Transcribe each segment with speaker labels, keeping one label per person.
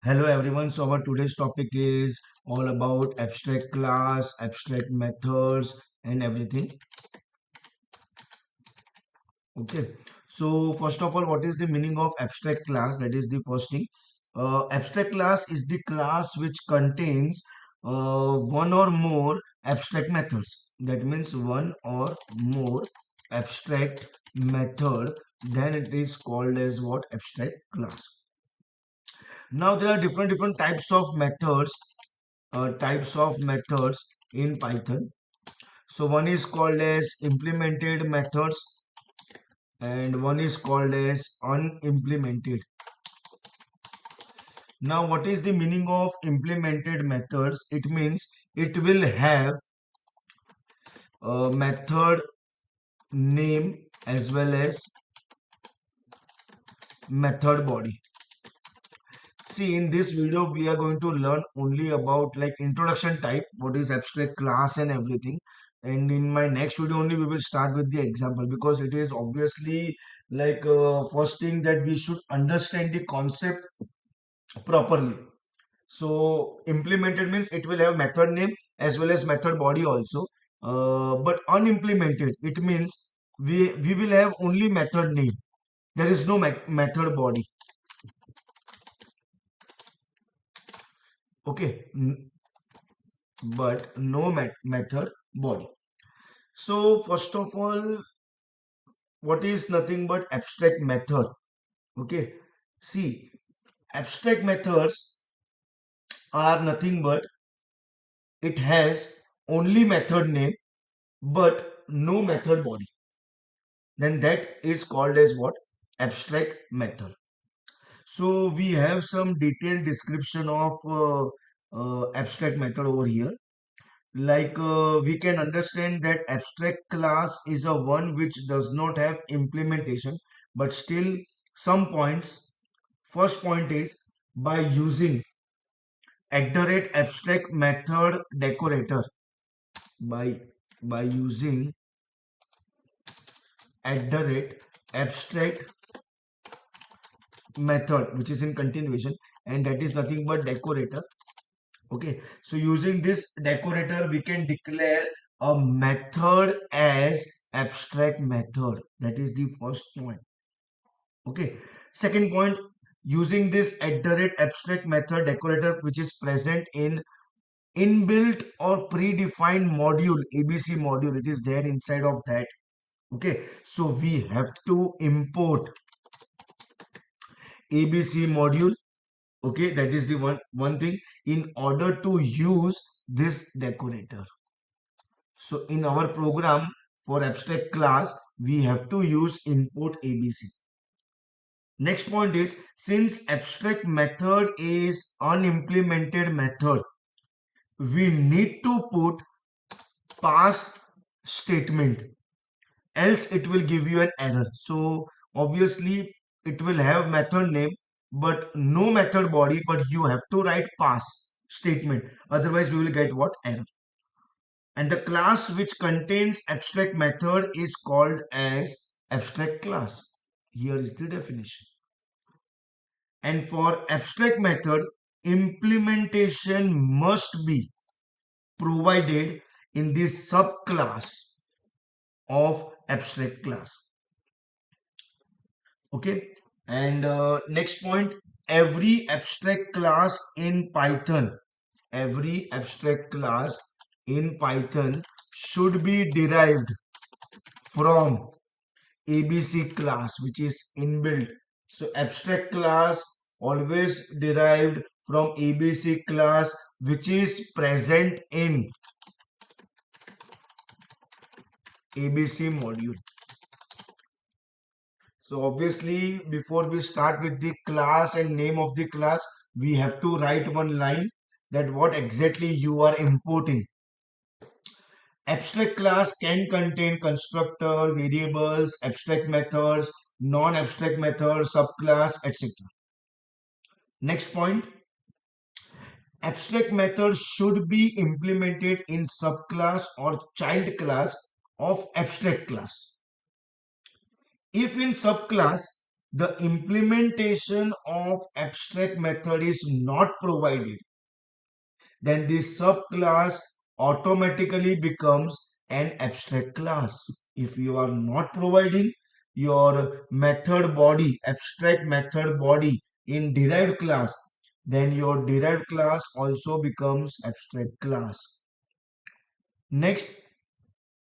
Speaker 1: Hello everyone. So our today's topic is all about abstract class, abstract methods and everything. Okay. So first of all, what is the meaning of abstract class? That is the first thing. Abstract class is the class which contains one or more abstract methods. That means one or more abstract method. Then it is called as what? Abstract class. Now there are different types of methods in Python. So one is called as implemented methods and one is called as unimplemented. Now what is the meaning of implemented methods? It means it will have a method name as well as method body. See, in this video we are going to learn only about like introduction type, what is abstract class and everything. And in my next video only we will start with the example, because it is obviously like first thing that we should understand the concept properly. So implemented means it will have method name as well as method body also. But unimplemented, it means we will have only method name. There is no method body. Okay, but no method body. So first of all, what is nothing but abstract method? Okay, see, abstract methods are nothing but it has only method name but no method body. Then that is called as what? Abstract method. So we have some detailed description of abstract method over here. Like we can understand that abstract class is a one which does not have implementation, but still some points. First point is by using @abstract method decorator. By using @abstract method, which is in continuation, and that is nothing but decorator. Okay, so using this decorator we can declare a method as abstract method. That is the first point. Okay, second point, using this @abstract method decorator, which is present in inbuilt or predefined module, ABC module, it is there inside of that. Okay, so we have to import ABC module. Okay, that is the one thing in order to use this decorator. So in our program for abstract class, we have to use import ABC. Next point is, since abstract method is unimplemented method, we need to put pass statement, else it will give you an error. So obviously it will have method name but no method body, but you have to write pass statement, otherwise we will get what? Error. And the class which contains abstract method is called as abstract class. Here is the definition. And for abstract method, implementation must be provided in the subclass of abstract class. Okay, and next point, every abstract class in Python should be derived from ABC class, which is inbuilt. So abstract class always derived from ABC class, which is present in ABC module. So obviously before we start with the class and name of the class, we have to write one line that what exactly you are importing. Abstract class can contain constructor, variables, abstract methods, non-abstract methods, subclass, etc. Next point, abstract methods should be implemented in subclass or child class of abstract class. If in subclass, the implementation of abstract method is not provided, then this subclass automatically becomes an abstract class. If you are not providing your method body, abstract method body in derived class, then your derived class also becomes abstract class. Next,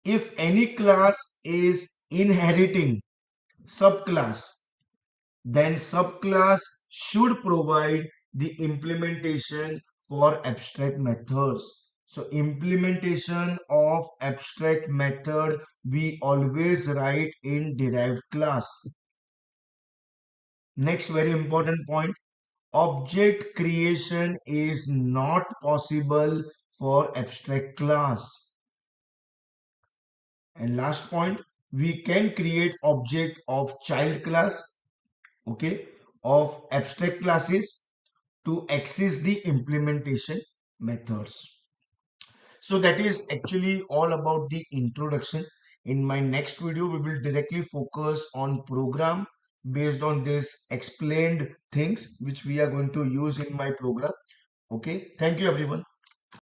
Speaker 1: if any class is inheriting subclass, then subclass should provide the implementation for abstract methods. So implementation of abstract method we always write in derived class. Next very important point, object creation is not possible for abstract class. And last point, we can create object of child class, okay, of abstract classes to access the implementation methods. So that is actually all about the introduction. In my next video, we will directly focus on program based on this explained things which we are going to use in my program. Okay, thank you everyone.